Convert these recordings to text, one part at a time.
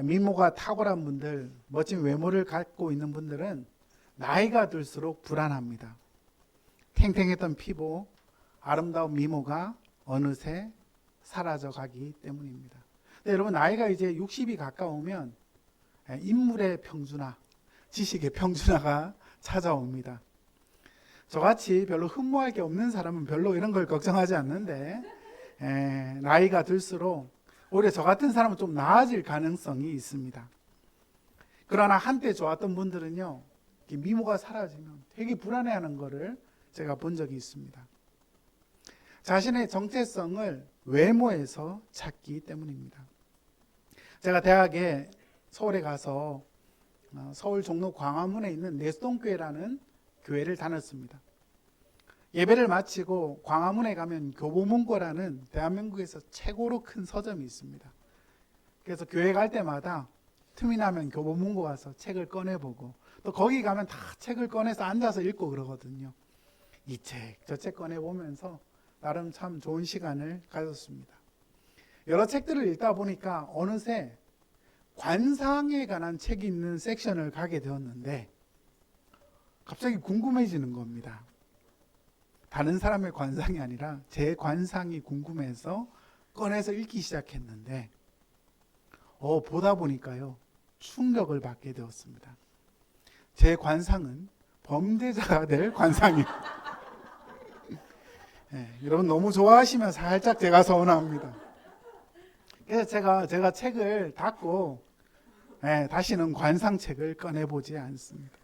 미모가 탁월한 분들, 멋진 외모를 갖고 있는 분들은 나이가 들수록 불안합니다. 탱탱했던 피부, 아름다운 미모가 어느새 사라져 가기 때문입니다. 근데 여러분, 나이가 이제 60이 가까우면 인물의 평준화, 지식의 평준화가 찾아옵니다. 저같이 별로 흠모할 게 없는 사람은 별로 이런 걸 걱정하지 않는데, 나이가 들수록 오히려 저 같은 사람은 좀 나아질 가능성이 있습니다. 그러나 한때 좋았던 분들은요, 미모가 사라지면 되게 불안해하는 것을 제가 본 적이 있습니다. 자신의 정체성을 외모에서 찾기 때문입니다. 제가 대학에 서울에 가서 서울 종로 광화문에 있는 내수동교회라는 교회를 다녔습니다. 예배를 마치고 광화문에 가면 교보문고라는 대한민국에서 최고로 큰 서점이 있습니다. 그래서 교회 갈 때마다 틈이 나면 교보문고 가서 책을 꺼내보고, 또 거기 가면 다 책을 꺼내서 앉아서 읽고 그러거든요. 이 책, 저 책 꺼내보면서 나름 참 좋은 시간을 가졌습니다. 여러 책들을 읽다 보니까 어느새 관상에 관한 책이 있는 섹션을 가게 되었는데 갑자기 궁금해지는 겁니다. 다른 사람의 관상이 아니라 제 관상이 궁금해서 꺼내서 읽기 시작했는데 보다 보니까요, 충격을 받게 되었습니다. 제 관상은 범죄자가 될 관상이에요. 여러분 너무 좋아하시면 살짝 제가 서운합니다. 그래서 제가 책을 닫고 다시는 관상책을 꺼내보지 않습니다.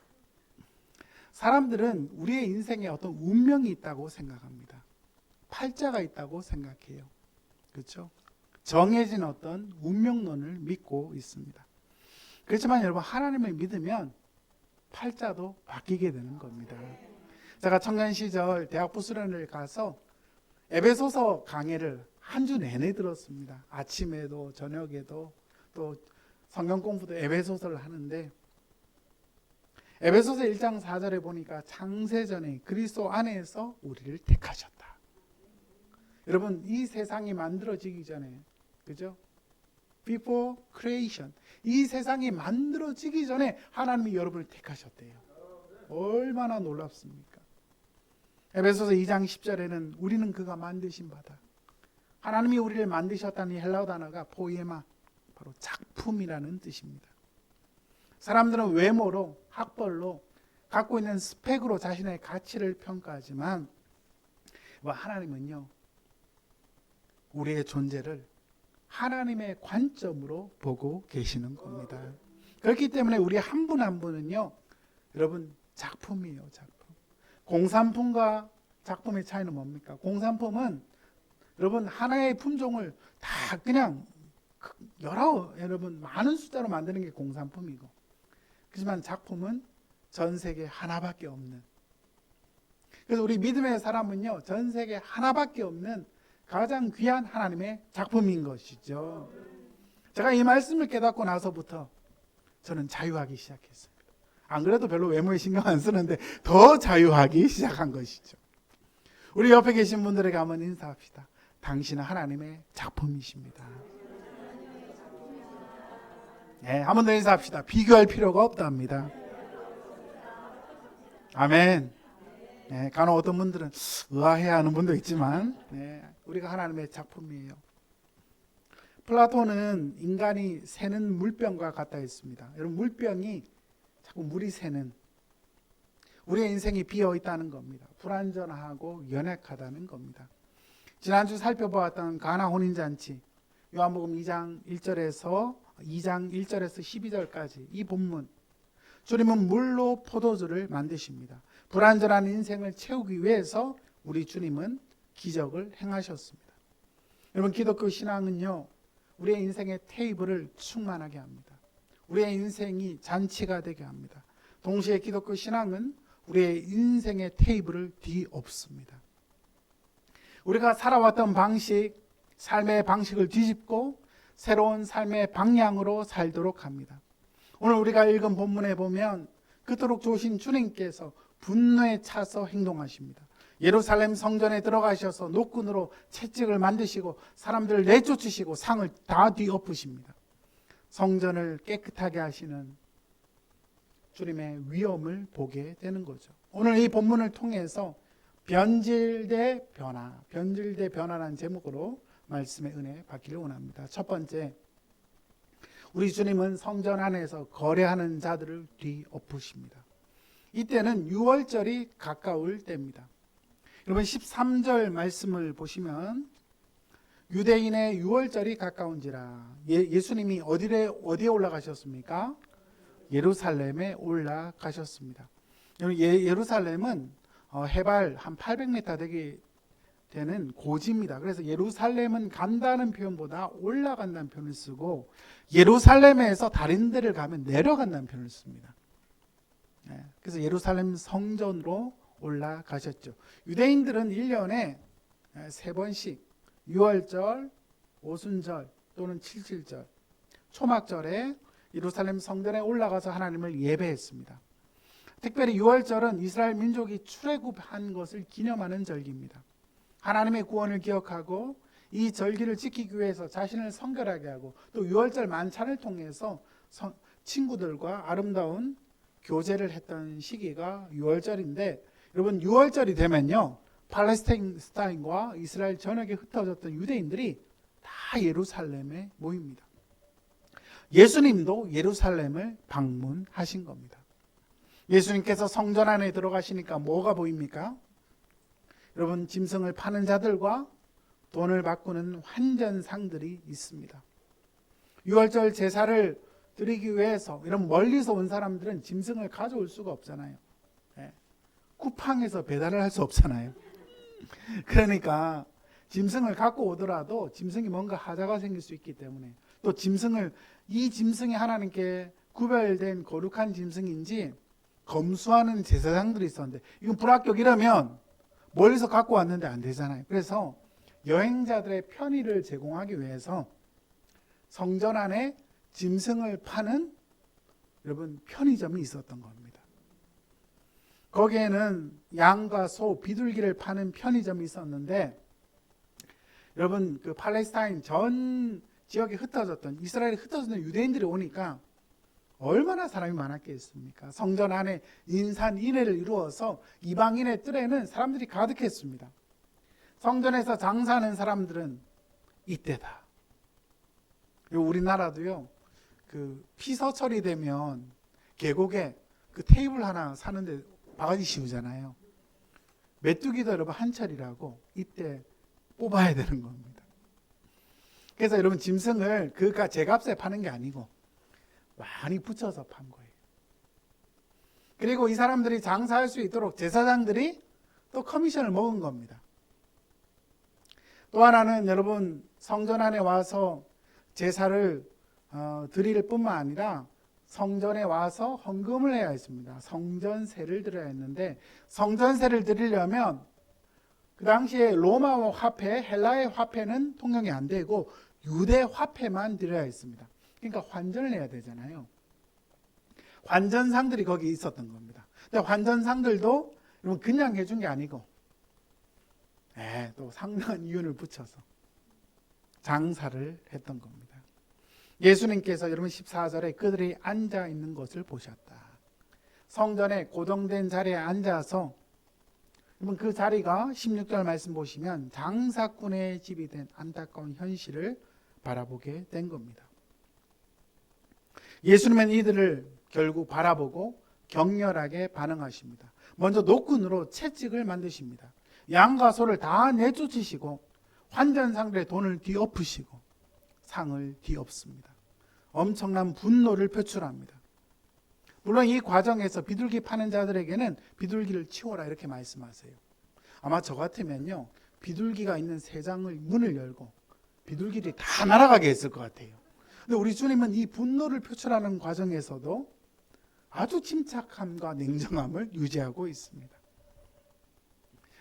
사람들은 우리의 인생에 어떤 운명이 있다고 생각합니다. 팔자가 있다고 생각해요. 그렇죠? 정해진 어떤 운명론을 믿고 있습니다. 그렇지만 여러분, 하나님을 믿으면 팔자도 바뀌게 되는 겁니다. 제가 청년 시절 대학 부수련을 가서 에베소서 강해를 한 주 내내 들었습니다. 아침에도 저녁에도 또 성경 공부도 에베소서를 하는데, 에베소서 1장 4절에 보니까 창세전에 그리스도 안에서 우리를 택하셨다. 여러분, 이 세상이 만들어지기 전에, 그죠? Before creation, 이 세상이 만들어지기 전에 하나님이 여러분을 택하셨대요. 얼마나 놀랍습니까? 에베소서 2장 10절에는 우리는 그가 만드신 바다. 하나님이 우리를 만드셨다는 헬라어 단어가 포이에마, 바로 작품이라는 뜻입니다. 사람들은 외모로, 학벌로, 갖고 있는 스펙으로 자신의 가치를 평가하지만 하나님은요, 우리의 존재를 하나님의 관점으로 보고 계시는 겁니다. 그렇기 때문에 우리 한 분 한 분은요, 여러분, 작품이에요. 작품. 공산품과 작품의 차이는 뭡니까? 공산품은 여러분 하나의 품종을 다 그냥 여러분 많은 숫자로 만드는 게 공산품이고, 그렇지만 작품은 전 세계 하나밖에 없는, 그래서 우리 믿음의 사람은요, 전 세계 하나밖에 없는 가장 귀한 하나님의 작품인 것이죠. 제가 이 말씀을 깨닫고 나서부터 저는 자유하기 시작했습니다. 안 그래도 별로 외모에 신경 안 쓰는데 더 자유하기 시작한 것이죠. 우리 옆에 계신 분들에게 한번 인사합시다. 당신은 하나님의 작품이십니다. 한 번 더 인사합시다. 비교할 필요가 없답니다. 아멘. 간혹 어떤 분들은 의아해야 하는 분도 있지만 우리가 하나님의 작품이에요. 플라톤은 인간이 새는 물병과 같다 했습니다. 여러분, 물병이 자꾸 물이 새는, 우리의 인생이 비어 있다는 겁니다. 불완전하고 연약하다는 겁니다. 지난주 살펴보았던 가나 혼인잔치, 요한복음 2장 1절에서 12절까지 이 본문, 주님은 물로 포도주를 만드십니다. 불완전한 인생을 채우기 위해서 우리 주님은 기적을 행하셨습니다. 여러분, 기독교 신앙은요, 우리의 인생의 테이블을 충만하게 합니다. 우리의 인생이 잔치가 되게 합니다. 동시에 기독교 신앙은 우리의 인생의 테이블을 뒤엎습니다. 우리가 살아왔던 방식, 삶의 방식을 뒤집고 새로운 삶의 방향으로 살도록 합니다. 오늘 우리가 읽은 본문에 보면 그토록 좋으신 주님께서 분노에 차서 행동하십니다. 예루살렘 성전에 들어가셔서 노끈으로 채찍을 만드시고 사람들을 내쫓으시고 상을 다 뒤엎으십니다. 성전을 깨끗하게 하시는 주님의 위엄을 보게 되는 거죠. 오늘 이 본문을 통해서 변질 대 변화라는 제목으로 말씀의 은혜 받기를 원합니다. 첫 번째, 우리 주님은 성전 안에서 거래하는 자들을 뒤엎으십니다. 이때는 유월절이 가까울 때입니다. 여러분 13절 말씀을 보시면 유대인의 유월절이 가까운지라. 예수님이 어디에 올라가셨습니까? 예루살렘에 올라가셨습니다. 예루살렘은 해발 한 800m 되는 고지입니다. 그래서 예루살렘은 간다는 표현보다 올라간다는 표현을 쓰고, 예루살렘에서 다른 데를 가면 내려간다는 표현을 씁니다. 그래서 예루살렘 성전으로 올라가셨죠. 유대인들은 1년에 3번씩 유월절, 오순절 또는 칠칠절, 초막절에 예루살렘 성전에 올라가서 하나님을 예배했습니다. 특별히 유월절은 이스라엘 민족이 출애굽한 것을 기념하는 절기입니다. 하나님의 구원을 기억하고 이 절기를 지키기 위해서 자신을 성결하게 하고, 또 유월절 만찬을 통해서 친구들과 아름다운 교제를 했던 시기가 유월절인데, 여러분 유월절이 되면요, 팔레스타인과 이스라엘 전역에 흩어졌던 유대인들이 다 예루살렘에 모입니다. 예수님도 예루살렘을 방문하신 겁니다. 예수님께서 성전 안에 들어가시니까 뭐가 보입니까? 여러분, 짐승을 파는 자들과 돈을 바꾸는 환전상들이 있습니다. 유월절 제사를 드리기 위해서 이런 멀리서 온 사람들은 짐승을 가져올 수가 없잖아요. 쿠팡에서 배달을 할 수 없잖아요. 그러니까 짐승을 갖고 오더라도 짐승이 뭔가 하자가 생길 수 있기 때문에, 또 이 짐승이 하나님께 구별된 거룩한 짐승인지 검수하는 제사장들이 있었는데, 이건 불합격이라면 멀리서 갖고 왔는데 안 되잖아요. 그래서 여행자들의 편의를 제공하기 위해서 성전 안에 짐승을 파는 여러분 편의점이 있었던 겁니다. 거기에는 양과 소, 비둘기를 파는 편의점이 있었는데, 여러분 그 팔레스타인 전 지역에 흩어졌던, 이스라엘에 흩어졌던 유대인들이 오니까 얼마나 사람이 많았겠습니까? 성전 안에 인산인해를 이루어서 이방인의 뜰에는 사람들이 가득했습니다. 성전에서 장사하는 사람들은 이때다. 우리나라도요, 그 피서철이 되면 계곡에 그 테이블 하나 사는데 바가지 씌우잖아요. 메뚜기도 여러분 한철이라고 이때 뽑아야 되는 겁니다. 그래서 여러분 짐승을 그가 제값에 파는 게 아니고 많이 붙여서 판 거예요. 그리고 이 사람들이 장사할 수 있도록 제사장들이 또 커미션을 먹은 겁니다. 또 하나는 여러분 성전 안에 와서 제사를 드릴 뿐만 아니라 성전에 와서 헌금을 해야 했습니다. 성전세를 드려야 했는데, 성전세를 드리려면 그 당시에 로마 화폐, 헬라의 화폐는 통용이 안 되고 유대 화폐만 드려야 했습니다. 그러니까 환전을 해야 되잖아요. 환전상들이 거기 있었던 겁니다. 근데 환전상들도 그냥 해준 게 아니고 또 상당한 이윤을 붙여서 장사를 했던 겁니다. 예수님께서 여러분 14절에 그들이 앉아 있는 것을 보셨다. 성전에 고정된 자리에 앉아서, 여러분 그 자리가 16절 말씀 보시면 장사꾼의 집이 된 안타까운 현실을 바라보게 된 겁니다. 예수님은 이들을 결국 바라보고 격렬하게 반응하십니다. 먼저 노끈으로 채찍을 만드십니다. 양과 소를 다 내쫓으시고 환전상들의 돈을 뒤엎으시고 상을 뒤엎습니다. 엄청난 분노를 표출합니다. 물론 이 과정에서 비둘기 파는 자들에게는 비둘기를 치워라 이렇게 말씀하세요. 아마 저 같으면요, 비둘기가 있는 세장을 문을 열고 비둘기들이 다 날아가게 했을 것 같아요. 근데 우리 주님은 이 분노를 표출하는 과정에서도 아주 침착함과 냉정함을 유지하고 있습니다.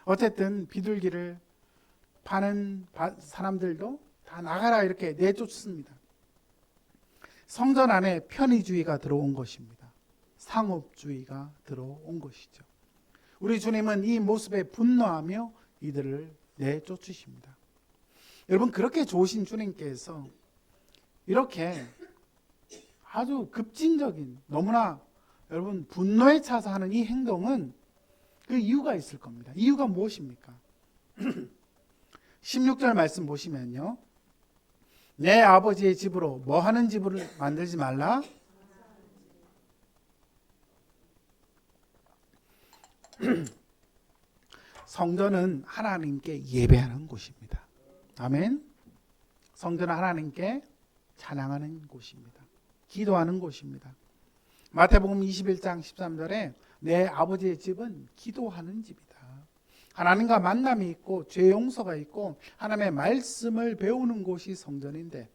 어쨌든 비둘기를 파는 사람들도 다 나가라 이렇게 내쫓습니다. 성전 안에 편의주의가 들어온 것입니다. 상업주의가 들어온 것이죠. 우리 주님은 이 모습에 분노하며 이들을 내쫓으십니다. 여러분, 그렇게 좋으신 주님께서 이렇게 아주 급진적인, 너무나 여러분 분노에 차서 하는 이 행동은 그 이유가 있을 겁니다. 이유가 무엇입니까? 16절 말씀 보시면요. 내 아버지의 집으로 뭐 하는 집을 만들지 말라? 성전은 하나님께 예배하는 곳입니다. 아멘. 성전은 하나님께 찬양하는 곳입니다. 기도하는 곳입니다. 마태복음 21장 13절에 내 아버지의 집은 기도하는 집이다. 하나님과 만남이 있고 죄 용서가 있고 하나님의 말씀을 배우는 곳이 성전인데,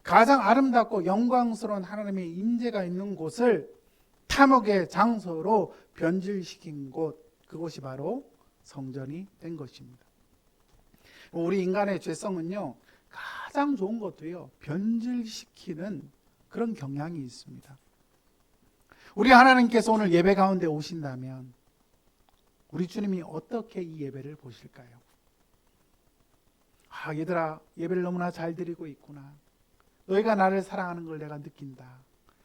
가장 아름답고 영광스러운 하나님의 임재가 있는 곳을 탐욕의 장소로 변질시킨 곳, 그곳이 바로 성전이 된 것입니다. 우리 인간의 죄성은요, 가장 좋은 것도요, 변질시키는 그런 경향이 있습니다. 우리 하나님께서 오늘 예배 가운데 오신다면 우리 주님이 어떻게 이 예배를 보실까요? 아, 얘들아, 예배를 너무나 잘 드리고 있구나. 너희가 나를 사랑하는 걸 내가 느낀다.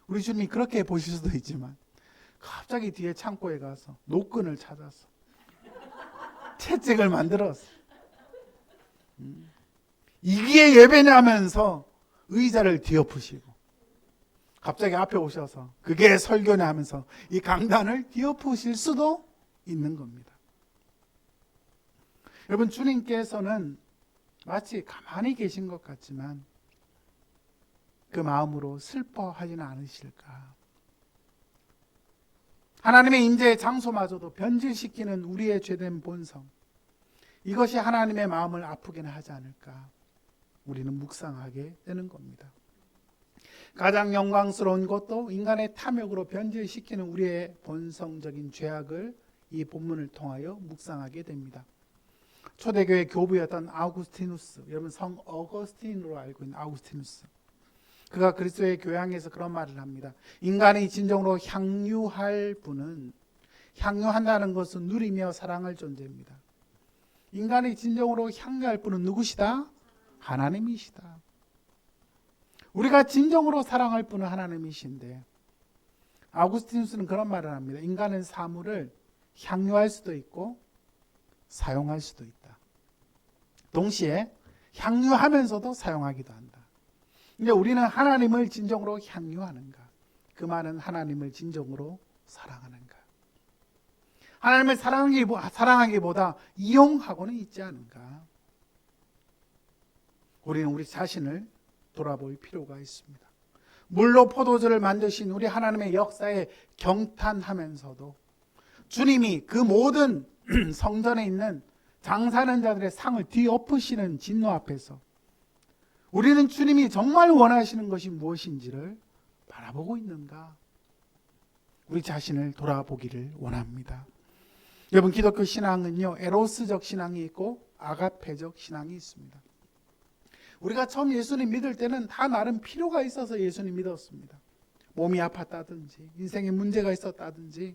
우리 주님이 그렇게 보실 수도 있지만, 갑자기 뒤에 창고에 가서 노끈을 찾아서 채찍을 만들었어. 이게 예배냐면서 의자를 뒤엎으시고, 갑자기 앞에 오셔서 그게 설교냐 하면서 이 강단을 뒤엎으실 수도 있는 겁니다. 여러분, 주님께서는 마치 가만히 계신 것 같지만 그 마음으로 슬퍼하지는 않으실까? 하나님의 임재의 장소마저도 변질시키는 우리의 죄된 본성, 이것이 하나님의 마음을 아프게는 하지 않을까? 우리는 묵상하게 되는 겁니다. 가장 영광스러운 것도 인간의 탐욕으로 변질시키는 우리의 본성적인 죄악을 이 본문을 통하여 묵상하게 됩니다. 초대교회 교부였던 아우구스티누스, 여러분 성 어거스틴으로 알고 있는 아우구스티누스, 그가 그리스도의 교양에서 그런 말을 합니다. 인간이 진정으로 향유할 분은, 향유한다는 것은 누리며 사랑할 존재입니다. 인간이 진정으로 향유할 분은 누구시다? 하나님이시다. 우리가 진정으로 사랑할 분은 하나님이신데, 아우구스티누스는 그런 말을 합니다. 인간은 사물을 향유할 수도 있고 사용할 수도 있다. 동시에 향유하면서도 사용하기도 한다. 근데 우리는 하나님을 진정으로 향유하는가? 그 말은 하나님을 진정으로 사랑하는가? 하나님을 사랑하기보다 이용하고는 있지 않은가? 우리는 우리 자신을 돌아볼 필요가 있습니다. 물로 포도주를 만드신 우리 하나님의 역사에 경탄하면서도 주님이 그 모든 성전에 있는 장사하는 자들의 상을 뒤엎으시는 진노 앞에서 우리는 주님이 정말 원하시는 것이 무엇인지를 바라보고 있는가? 우리 자신을 돌아보기를 원합니다. 여러분, 기독교 신앙은요, 에로스적 신앙이 있고 아가페적 신앙이 있습니다. 우리가 처음 예수님 믿을 때는 다 나름 필요가 있어서 예수님 믿었습니다. 몸이 아팠다든지, 인생에 문제가 있었다든지,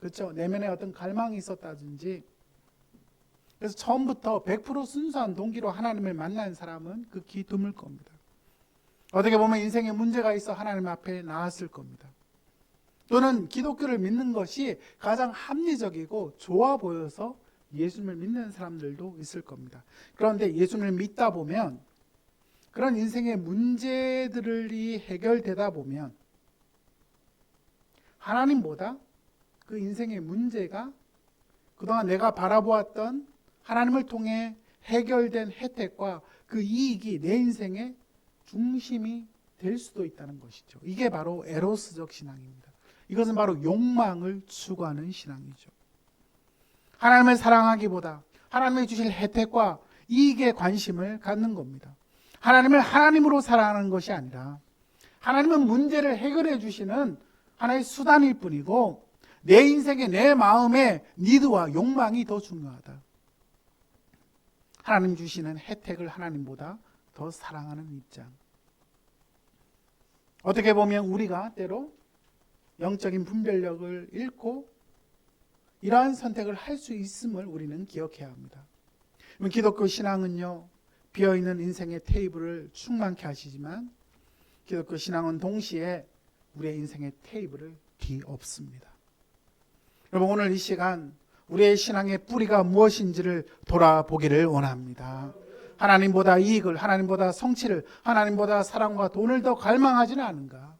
그렇죠? 내면에 어떤 갈망이 있었다든지. 그래서 처음부터 100% 순수한 동기로 하나님을 만난 사람은 극히 드물 겁니다. 어떻게 보면 인생에 문제가 있어 하나님 앞에 나왔을 겁니다. 또는 기독교를 믿는 것이 가장 합리적이고 좋아 보여서 예수님을 믿는 사람들도 있을 겁니다. 그런데 예수님을 믿다 보면 그런 인생의 문제들이 해결되다 보면 하나님보다 그 인생의 문제가 그동안 내가 바라보았던 하나님을 통해 해결된 혜택과 그 이익이 내 인생의 중심이 될 수도 있다는 것이죠. 이게 바로 에로스적 신앙입니다. 이것은 바로 욕망을 추구하는 신앙이죠. 하나님을 사랑하기보다 하나님이 주실 혜택과 이익에 관심을 갖는 겁니다. 하나님을 하나님으로 사랑하는 것이 아니라 하나님은 문제를 해결해 주시는 하나의 수단일 뿐이고 내 인생의 내 마음의 니드와 욕망이 더 중요하다. 하나님 주시는 혜택을 하나님보다 더 사랑하는 입장. 어떻게 보면 우리가 때로 영적인 분별력을 잃고 이러한 선택을 할 수 있음을 우리는 기억해야 합니다. 기독교 신앙은요, 비어있는 인생의 테이블을 충만케 하시지만 기독교 신앙은 동시에 우리의 인생의 테이블을 뒤엎습니다. 여러분, 오늘 이 시간 우리의 신앙의 뿌리가 무엇인지를 돌아보기를 원합니다. 하나님보다 이익을, 하나님보다 성취를, 하나님보다 사랑과 돈을 더 갈망하지는 않은가?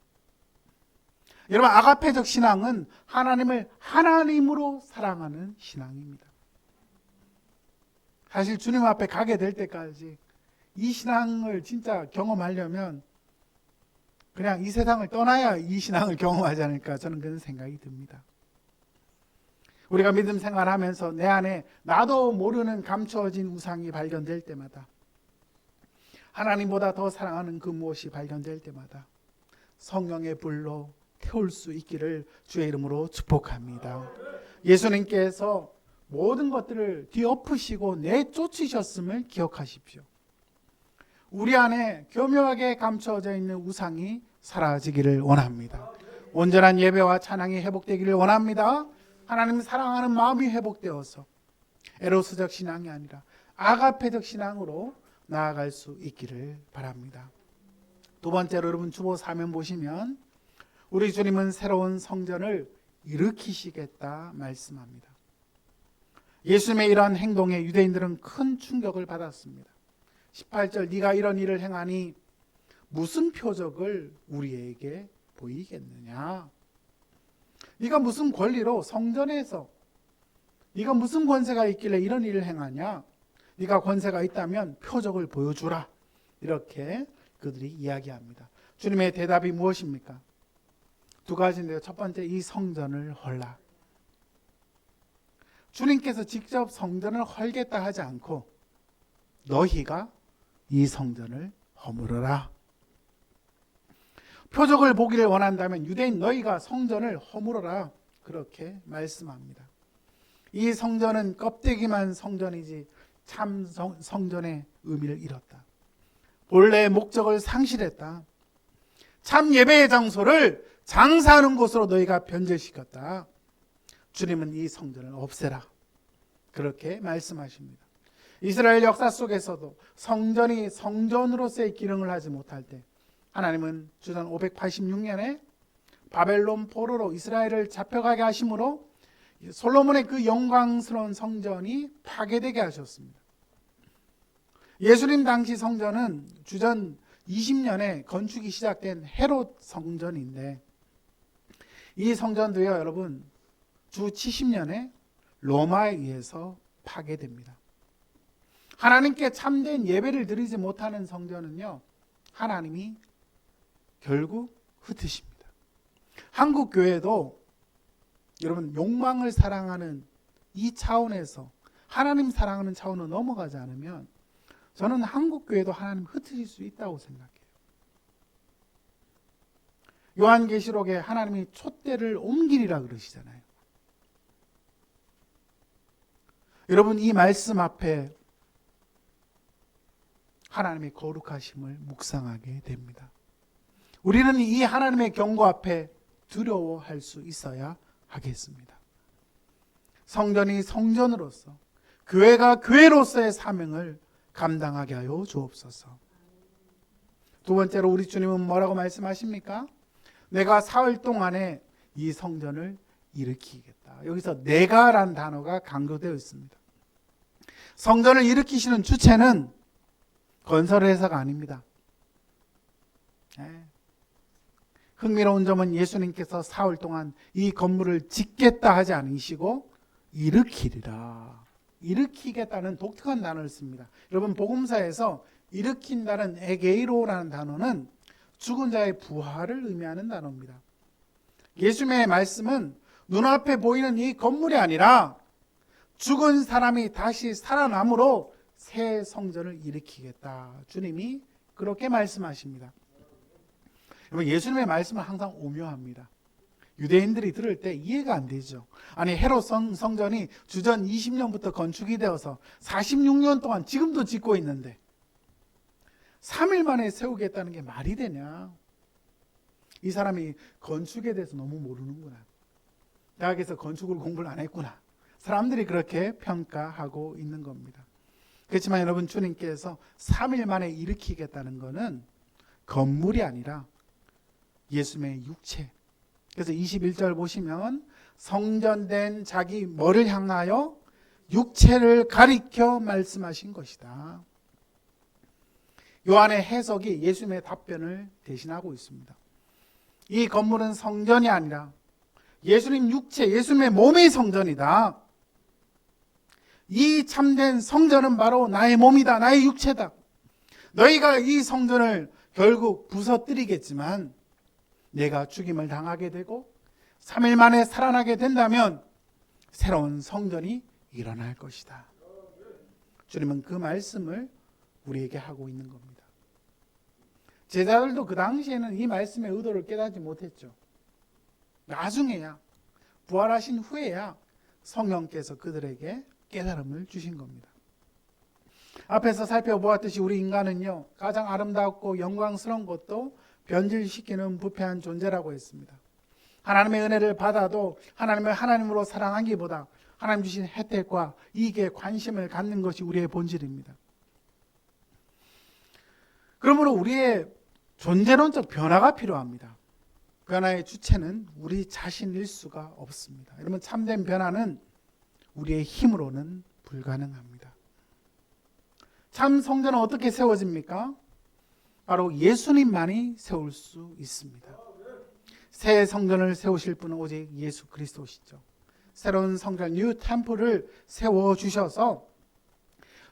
여러분, 아가페적 신앙은 하나님을 하나님으로 사랑하는 신앙입니다. 사실 주님 앞에 가게 될 때까지 이 신앙을 진짜 경험하려면 그냥 이 세상을 떠나야 이 신앙을 경험하지 않을까, 저는 그런 생각이 듭니다. 우리가 믿음 생활하면서 내 안에 나도 모르는 감추어진 우상이 발견될 때마다, 하나님보다 더 사랑하는 그 무엇이 발견될 때마다 성령의 불로 태울 수 있기를 주의 이름으로 축복합니다. 예수님께서 모든 것들을 뒤엎으시고 내쫓으셨음을 기억하십시오. 우리 안에 교묘하게 감춰져 있는 우상이 사라지기를 원합니다. 온전한 예배와 찬양이 회복되기를 원합니다. 하나님 사랑하는 마음이 회복되어서 에로스적 신앙이 아니라 아가페적 신앙으로 나아갈 수 있기를 바랍니다. 두 번째로 여러분 주보 사면 보시면 우리 주님은 새로운 성전을 일으키시겠다 말씀합니다. 예수님의 이러한 행동에 유대인들은 큰 충격을 받았습니다. 18절, 네가 이런 일을 행하니 무슨 표적을 우리에게 보이겠느냐? 네가 무슨 권리로 성전에서, 네가 무슨 권세가 있길래 이런 일을 행하냐? 네가 권세가 있다면 표적을 보여주라. 이렇게 그들이 이야기합니다. 주님의 대답이 무엇입니까? 두 가지인데요. 첫 번째, 이 성전을 헐라. 주님께서 직접 성전을 헐겠다 하지 않고 너희가 이 성전을 허물어라. 표적을 보기를 원한다면 유대인 너희가 성전을 허물어라. 그렇게 말씀합니다. 이 성전은 껍데기만 성전이지 참 성전의 의미를 잃었다. 본래의 목적을 상실했다. 참 예배의 장소를 장사하는 곳으로 너희가 변절시켰다. 주님은 이 성전을 없애라. 그렇게 말씀하십니다. 이스라엘 역사 속에서도 성전이 성전으로서의 기능을 하지 못할 때 하나님은 주전 586년에 바벨론 포로로 이스라엘을 잡혀가게 하심으로 솔로몬의 그 영광스러운 성전이 파괴되게 하셨습니다. 예수님 당시 성전은 주전 20년에 건축이 시작된 헤롯 성전인데 이 성전도요, 여러분, 주 70년에 로마에 의해서 파괴됩니다. 하나님께 참된 예배를 드리지 못하는 성전은요, 하나님이 결국 흩으십니다. 한국 교회도 여러분 욕망을 사랑하는 이 차원에서 하나님 사랑하는 차원으로 넘어가지 않으면 저는 한국 교회도 하나님 흩으실 수 있다고 생각해요. 요한계시록에 하나님이 촛대를 옮기리라 그러시잖아요. 여러분, 이 말씀 앞에 하나님의 거룩하심을 묵상하게 됩니다. 우리는 이 하나님의 경고 앞에 두려워할 수 있어야 하겠습니다. 성전이 성전으로서, 교회가 교회로서의 사명을 감당하게 하여 주옵소서. 두 번째로 우리 주님은 뭐라고 말씀하십니까? 내가 사흘 동안에 이 성전을 일으키겠다. 여기서 내가란 단어가 강조되어 있습니다. 성전을 일으키시는 주체는 건설회사가 아닙니다. 흥미로운 점은 예수님께서 사흘 동안 이 건물을 짓겠다 하지 않으시고 일으키리라. 일으키겠다는 독특한 단어를 씁니다. 여러분, 복음사에서 일으킨다는 에게이로라는 단어는 죽은 자의 부활을 의미하는 단어입니다. 예수님의 말씀은 눈앞에 보이는 이 건물이 아니라 죽은 사람이 다시 살아남으로 새 성전을 일으키겠다. 주님이 그렇게 말씀하십니다. 예수님의 말씀은 항상 오묘합니다. 유대인들이 들을 때 이해가 안 되죠. 아니, 헤롯 성전이 주전 20년부터 건축이 되어서 46년 동안 지금도 짓고 있는데 3일 만에 세우겠다는 게 말이 되냐? 이 사람이 건축에 대해서 너무 모르는구나. 대학에서 건축을 공부를 안 했구나. 사람들이 그렇게 평가하고 있는 겁니다. 그렇지만 여러분, 주님께서 3일 만에 일으키겠다는 것은 건물이 아니라 예수님의 육체. 그래서 21절 보시면 성전된 자기 뭐를 향하여 육체를 가리켜 말씀하신 것이다. 요한의 해석이 예수님의 답변을 대신하고 있습니다. 이 건물은 성전이 아니라 예수님 육체, 예수님의 몸이 성전이다. 이 참된 성전은 바로 나의 몸이다, 나의 육체다. 너희가 이 성전을 결국 부서뜨리겠지만 내가 죽임을 당하게 되고 3일 만에 살아나게 된다면 새로운 성전이 일어날 것이다. 주님은 그 말씀을 우리에게 하고 있는 겁니다. 제자들도 그 당시에는 이 말씀의 의도를 깨닫지 못했죠. 나중에야, 부활하신 후에야 성령께서 그들에게 깨달음을 주신 겁니다. 앞에서 살펴보았듯이 우리 인간은요, 가장 아름답고 영광스러운 것도 변질시키는 부패한 존재라고 했습니다. 하나님의 은혜를 받아도 하나님을 하나님으로 사랑하기보다 하나님 주신 혜택과 이익에 관심을 갖는 것이 우리의 본질입니다. 그러므로 우리의 존재론적 변화가 필요합니다. 변화의 주체는 우리 자신일 수가 없습니다. 여러분, 참된 변화는 우리의 힘으로는 불가능합니다. 참 성전은 어떻게 세워집니까? 바로 예수님만이 세울 수 있습니다. 새 성전을 세우실 분은 오직 예수 그리스도시죠. 새로운 성전, 뉴 템플을 세워주셔서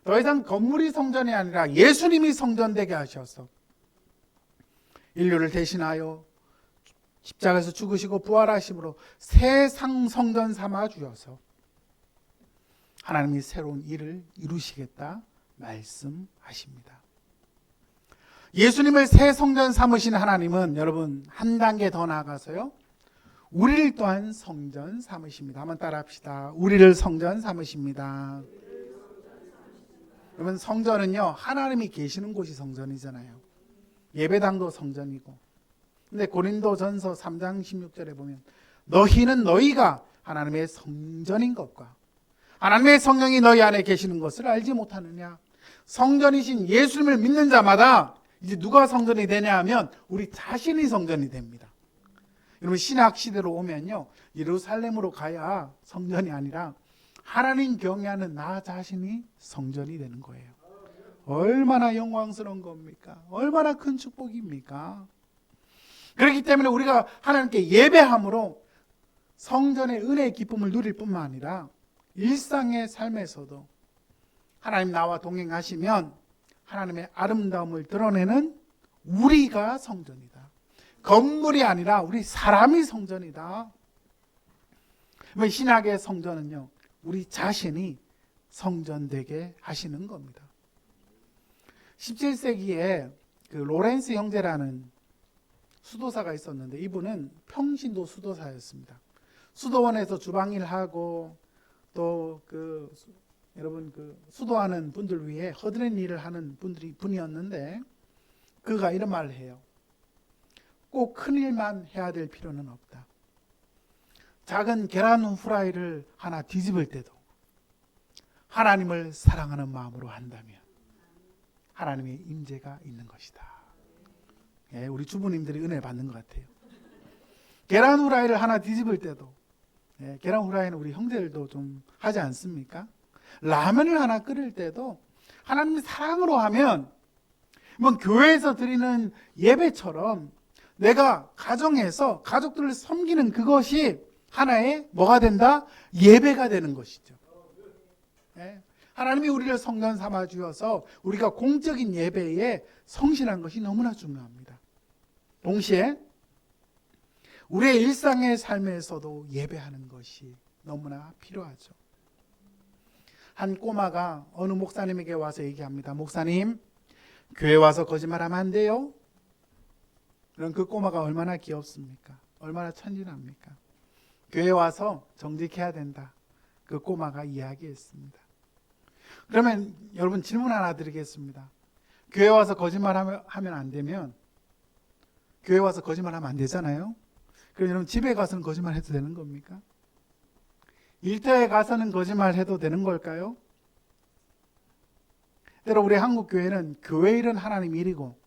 더 이상 건물이 성전이 아니라 예수님이 성전되게 하셔서 인류를 대신하여 십자가에서 죽으시고 부활하심으로 새 성전 삼아 주셔서 하나님이 새로운 일을 이루시겠다 말씀하십니다. 예수님을 새 성전 삼으신 하나님은 여러분 한 단계 더 나아가서요, 우리를 또한 성전 삼으십니다. 한번 따라 합시다. 우리를 성전 삼으십니다. 여러분, 성전은요, 하나님이 계시는 곳이 성전이잖아요. 예배당도 성전이고. 근데 고린도전서 3장 16절에 보면 너희는 너희가 하나님의 성전인 것과 하나님의 성령이 너희 안에 계시는 것을 알지 못하느냐. 성전이신 예수님을 믿는 자마다 이제 누가 성전이 되냐 하면 우리 자신이 성전이 됩니다. 여러분, 신약 시대로 오면요, 예루살렘으로 가야 성전이 아니라 하나님 경외하는 나 자신이 성전이 되는 거예요. 얼마나 영광스러운 겁니까? 얼마나 큰 축복입니까? 그렇기 때문에 우리가 하나님께 예배함으로 성전의 은혜의 기쁨을 누릴 뿐만 아니라 일상의 삶에서도 하나님 나와 동행하시면 하나님의 아름다움을 드러내는 우리가 성전이다. 건물이 아니라 우리 사람이 성전이다. 신약의 성전은요, 우리 자신이 성전되게 하시는 겁니다. 17세기에 그 로렌스 형제라는 수도사가 있었는데 이분은 평신도 수도사였습니다. 수도원에서 주방일하고 또 여러분 수도하는 분들 위해 허드렛 일을 하는 분이었는데 그가 이런 말을 해요. 꼭 큰 일만 해야 될 필요는 없다. 작은 계란 후라이를 하나 뒤집을 때도 하나님을 사랑하는 마음으로 한다면 하나님의 임재가 있는 것이다. 예, 우리 주부님들이 은혜 받는 것 같아요. 계란 후라이를 하나 뒤집을 때도, 계란 후라이는 우리 형제들도 좀 하지 않습니까? 라면을 하나 끓일 때도 하나님의 사랑으로 하면 교회에서 드리는 예배처럼 내가 가정에서 가족들을 섬기는 그것이 하나의 뭐가 된다? 예배가 되는 것이죠. 하나님이 우리를 성전 삼아 주셔서 우리가 공적인 예배에 성실한 것이 너무나 중요합니다. 동시에 우리의 일상의 삶에서도 예배하는 것이 너무나 필요하죠. 한 꼬마가 어느 목사님에게 와서 얘기합니다. 목사님, 교회 와서 거짓말하면 안 돼요? 그럼 그 꼬마가 얼마나 귀엽습니까? 얼마나 천진합니까? 교회 와서 정직해야 된다. 그 꼬마가 이야기했습니다. 그러면 여러분 질문 하나 드리겠습니다. 교회 와서 거짓말하면 안 되면 교회 와서 거짓말하면 안 되잖아요. 그럼 여러분 집에 가서는 거짓말 해도 되는 겁니까? 일터에 가서는 거짓말 해도 되는 걸까요? 때로 우리 한국 교회는 교회 일은 하나님 일이고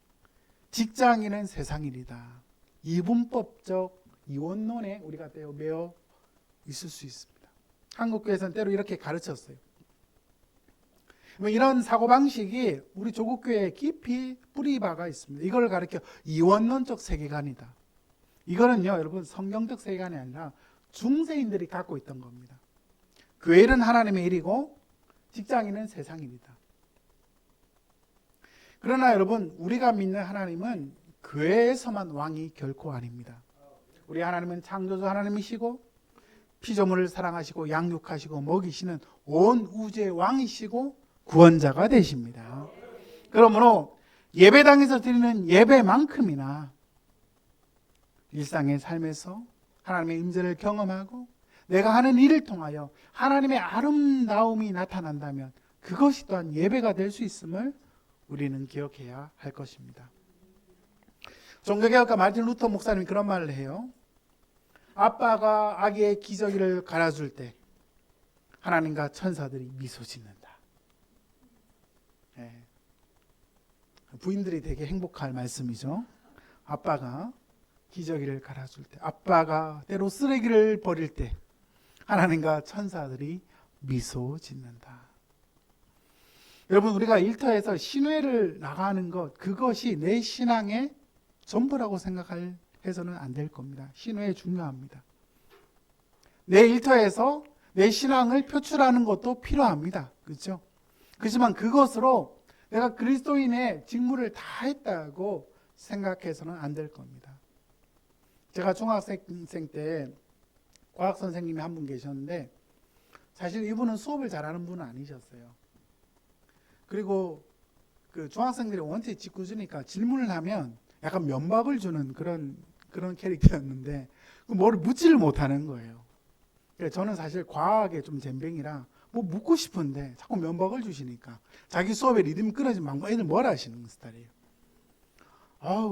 직장 일은 세상 일이다. 이분법적 이원론에 우리가 매여 있을 수 있습니다. 한국교회에서는 때로 이렇게 가르쳤어요. 이런 사고방식이 우리 조국교회에 깊이 뿌리박아 있습니다. 이걸 가리켜 이원론적 세계관이다. 이거는요, 여러분, 성경적 세계관이 아니라 중세인들이 갖고 있던 겁니다. 교회는 하나님의 일이고 직장인은 세상 일이다. 그러나 여러분, 우리가 믿는 하나님은 교회에서만 왕이 결코 아닙니다. 우리 하나님은 창조주 하나님이시고 피조물을 사랑하시고 양육하시고 먹이시는 온 우주의 왕이시고 구원자가 되십니다. 그러므로 예배당에서 드리는 예배만큼이나 일상의 삶에서 하나님의 임재를 경험하고 내가 하는 일을 통하여 하나님의 아름다움이 나타난다면 그것이 또한 예배가 될 수 있음을 우리는 기억해야 할 것입니다. 종교개혁가 마틴 루터 목사님이 그런 말을 해요. 아빠가 아기의 기저귀를 갈아줄 때 하나님과 천사들이 미소 짓는다. 네. 부인들이 되게 행복할 말씀이죠. 아빠가 기저귀를 갈아줄 때, 아빠가 때로 쓰레기를 버릴 때 하나님과 천사들이 미소 짓는다. 여러분, 우리가 일터에서 신회를 나가는 것, 그것이 내 신앙의 전부라고 생각해서는 안 될 겁니다. 신회 중요합니다. 내 일터에서 내 신앙을 표출하는 것도 필요합니다. 그렇죠? 그렇지만 그것으로 내가 그리스도인의 직무를 다 했다고 생각해서는 안 될 겁니다. 제가 중학생 때 과학 선생님이 한 분 계셨는데 사실 이분은 수업을 잘하는 분은 아니셨어요. 그리고 그 중학생들이 원체 짓궂으니까 질문을 하면 약간 면박을 주는 그런 캐릭터였는데 뭐를 묻지를 못하는 거예요. 그래서 저는 사실 과학에 좀 젬병이라 뭐 묻고 싶은데 자꾸 면박을 주시니까 자기 수업에 리듬이 끊어지면 막 애들 뭐라 하시는 스타일이에요.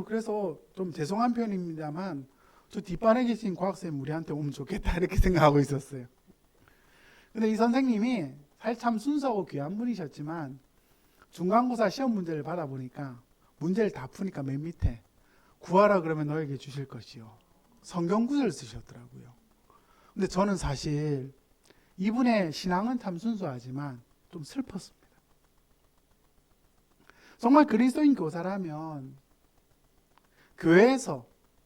그래서 좀 죄송한 편입니다만 저 뒷반에 계신 과학쌤 우리한테 오면 좋겠다 이렇게 생각하고 있었어요. 근데 이 선생님이 사실 참 순수하고 귀한 분이셨지만 중간고사 시험 문제를 받아보니까 문제를 다 푸니까 맨 밑에 구하라 그러면 너에게 주실 것이요. 성경 구절을 쓰셨더라고요. 근데 저는 사실 이분의 신앙은 참 순수하지만 좀 슬펐습니다. 정말 그리스도인 교사라면 교회에서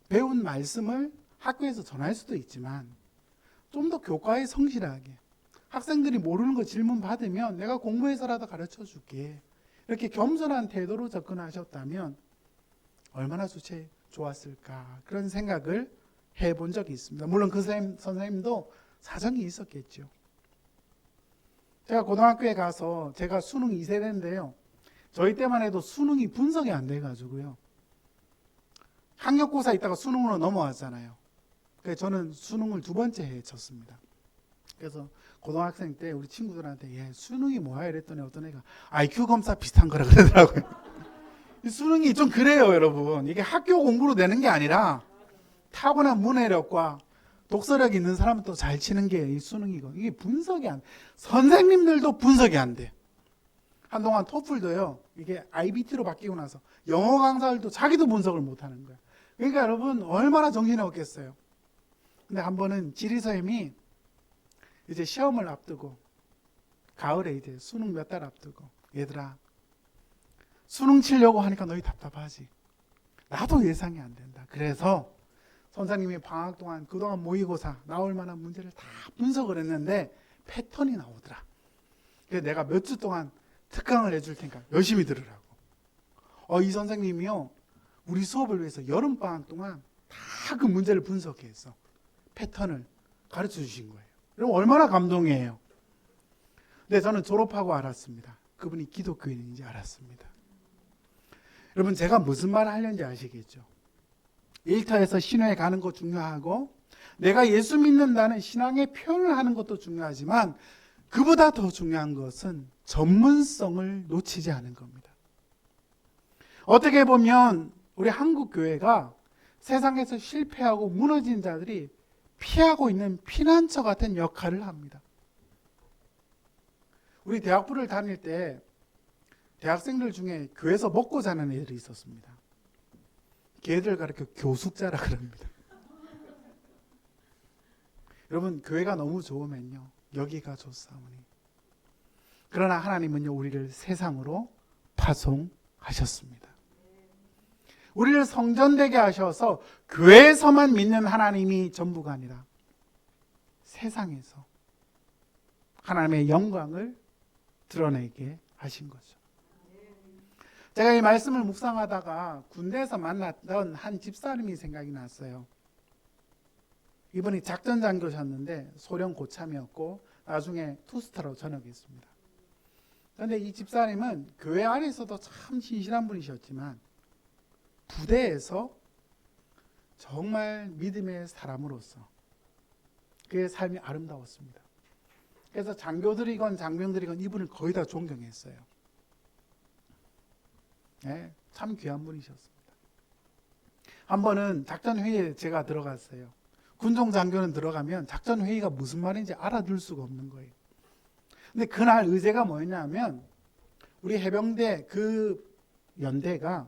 배운 말씀을 학교에서 전할 수도 있지만 좀 더 교과에 성실하게 학생들이 모르는 거 질문 받으면 내가 공부해서라도 가르쳐 줄게. 이렇게 겸손한 태도로 접근하셨다면 얼마나 좋았을까 그런 생각을 해본 적이 있습니다. 물론 그 선생님도 사정이 있었겠죠. 제가 고등학교에 가서 제가 수능 2세대인데요. 저희 때만 해도 수능이 분석이 안 돼가지고요. 학력고사 있다가 수능으로 넘어왔잖아요. 그래서 저는 수능을 2번째 해에 쳤습니다. 그래서 고등학생 때 우리 친구들한테 수능이 뭐야 이랬더니 어떤 애가 IQ 검사 비슷한 거라 그러더라고요. 수능이 좀 그래요, 여러분. 이게 학교 공부로 되는 게 아니라 타고난 문해력과 독서력이 있는 사람은 또 잘 치는 게 이 수능이고 이게 분석이 안 돼. 선생님들도 분석이 안 돼. 한동안 토플도요. 이게 IBT로 바뀌고 나서 영어 강사들도 자기도 분석을 못 하는 거야. 그러니까 여러분 얼마나 정신이 없겠어요. 근데 한 번은 지리선생님이 이제 시험을 앞두고 가을에 이제 수능 몇 달 앞두고 얘들아 수능 치려고 하니까 너희 답답하지. 나도 예상이 안 된다. 그래서 선생님이 방학 동안 그동안 모의고사 나올 만한 문제를 다 분석을 했는데 패턴이 나오더라. 그래서 내가 몇 주 동안 특강을 해줄 테니까 열심히 들으라고. 이 선생님이요 우리 수업을 위해서 여름방학 동안 다 그 문제를 분석해서 패턴을 가르쳐 주신 거예요. 그럼 얼마나 감동이에요. 근데 저는 졸업하고 알았습니다. 그분이 기독교인인지 알았습니다. 여러분 제가 무슨 말을 하려는지 아시겠죠? 일터에서 신회에 가는 것 중요하고 내가 예수 믿는다는 신앙의 표현을 하는 것도 중요하지만 그보다 더 중요한 것은 전문성을 놓치지 않은 겁니다. 어떻게 보면 우리 한국 교회가 세상에서 실패하고 무너진 자들이 피하고 있는 피난처 같은 역할을 합니다. 우리 대학부를 다닐 때 대학생들 중에 교회에서 먹고 자는 애들이 있었습니다. 걔들 가르쳐 교숙자라 그럽니다. 여러분, 교회가 너무 좋으면요, 여기가 좋사오니. 그러나 하나님은요, 우리를 세상으로 파송하셨습니다. 우리를 성전되게 하셔서 교회에서만 믿는 하나님이 전부가 아니라 세상에서 하나님의 영광을 드러내게 하신 거죠. 제가 이 말씀을 묵상하다가 군대에서 만났던 한 집사님이 생각이 났어요. 이분이 작전 장교셨는데 소련 고참이었고 나중에 투스타로 전역했습니다. 그런데 이 집사님은 교회 안에서도 참 신실한 분이셨지만 부대에서 정말 믿음의 사람으로서 그의 삶이 아름다웠습니다. 그래서 장교들이건 장병들이건 이분을 거의 다 존경했어요. 네, 참 귀한 분이셨습니다. 한 번은 작전회의에 제가 들어갔어요. 군종 장교는 들어가면 작전회의가 무슨 말인지 알아들 수가 없는 거예요. 근데 그날 의제가 뭐였냐면 우리 해병대 그 연대가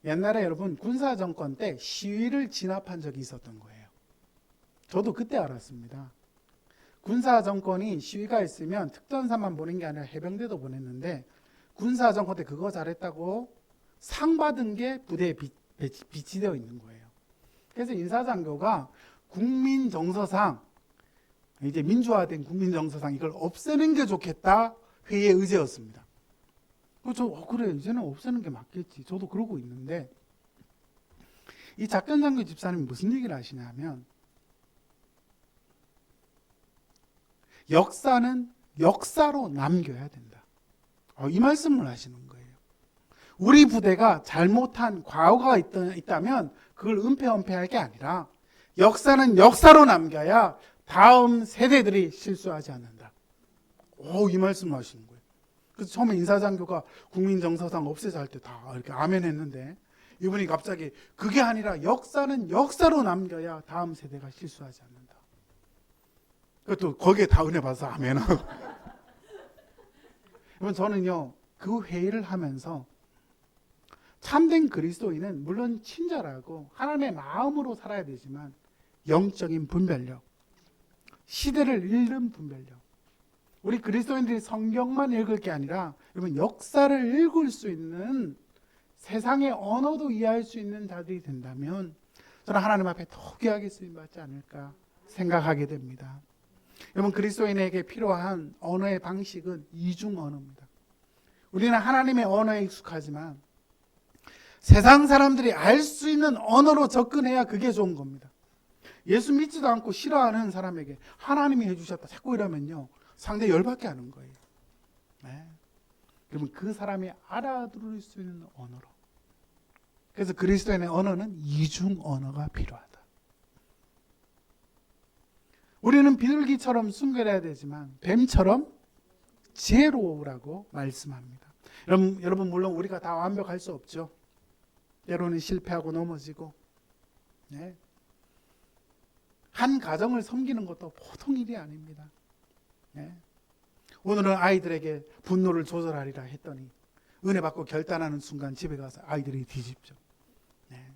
옛날에 여러분 군사정권 때 시위를 진압한 적이 있었던 거예요. 저도 그때 알았습니다. 군사정권이 시위가 있으면 특전사만 보낸 게 아니라 해병대도 보냈는데 군사정권 때 그거 잘했다고 상 받은 게 부대에 비치되어 있는 거예요. 그래서 인사장교가 국민정서상, 이제 민주화된 국민정서상 이걸 없애는 게 좋겠다 회의의 의제였습니다. 그래 이제는 없애는 게 맞겠지. 저도 그러고 있는데 이 작전장교 집사님이 무슨 얘기를 하시냐면 역사는 역사로 남겨야 된다. 이 말씀을 하시는 거예요. 우리 부대가 잘못한 과거가 있다면 그걸 은폐할 게 아니라 역사는 역사로 남겨야 다음 세대들이 실수하지 않는다. 이 말씀을 하시는 거예요. 그래서 처음에 인사장교가 국민정서상 없애자 할 때 다 이렇게 아멘 했는데 이분이 갑자기 그게 아니라 역사는 역사로 남겨야 다음 세대가 실수하지 않는다. 또 거기에 다 은혜 받아서 아멘하고. 저는요 그 회의를 하면서 참된 그리스도인은 물론 친절하고 하나님의 마음으로 살아야 되지만 영적인 분별력, 시대를 읽는 분별력, 우리 그리스도인들이 성경만 읽을 게 아니라 여러분 역사를 읽을 수 있는 세상의 언어도 이해할 수 있는 자들이 된다면 저는 하나님 앞에 더 귀하게 쓰임받지 않을까 생각하게 됩니다. 여러분 그리스도인에게 필요한 언어의 방식은 이중 언어입니다. 우리는 하나님의 언어에 익숙하지만 세상 사람들이 알 수 있는 언어로 접근해야 그게 좋은 겁니다. 예수 믿지도 않고 싫어하는 사람에게 하나님이 해주셨다 자꾸 이러면요 상대 열받게 하는 거예요. 네. 그러면 그 사람이 알아들을 수 있는 언어로. 그래서 그리스도인의 언어는 이중 언어가 필요하다. 우리는 비둘기처럼 순결해야 되지만 뱀처럼 지혜로우라고 말씀합니다. 여러분 물론 우리가 다 완벽할 수 없죠. 때로는 실패하고 넘어지고, 네. 한 가정을 섬기는 것도 보통 일이 아닙니다. 네. 오늘은 아이들에게 분노를 조절하리라 했더니 은혜 받고 결단하는 순간 집에 가서 아이들이 뒤집죠. 네.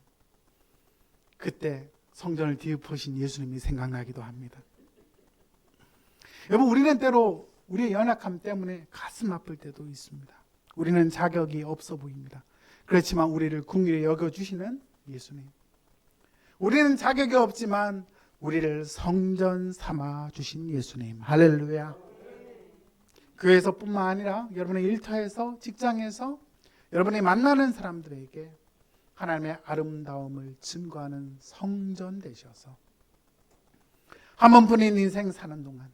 그때 성전을 뒤엎으신 예수님이 생각나기도 합니다. 여러분 우리는 때로 우리의 연약함 때문에 가슴 아플 때도 있습니다. 우리는 자격이 없어 보입니다. 그렇지만 우리를 긍휼히 여겨주시는 예수님, 우리는 자격이 없지만 우리를 성전 삼아 주신 예수님, 할렐루야. 교회에서뿐만 아니라 여러분의 일터에서, 직장에서, 여러분이 만나는 사람들에게 하나님의 아름다움을 증거하는 성전 되셔서 한 번뿐인 인생 사는 동안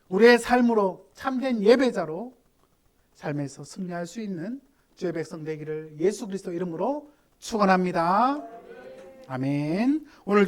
우리의 삶으로 참된 예배자로 삶에서 승리할 수 있는 주의 백성 되기를 예수 그리스도 이름으로 축원합니다. 아멘. 오늘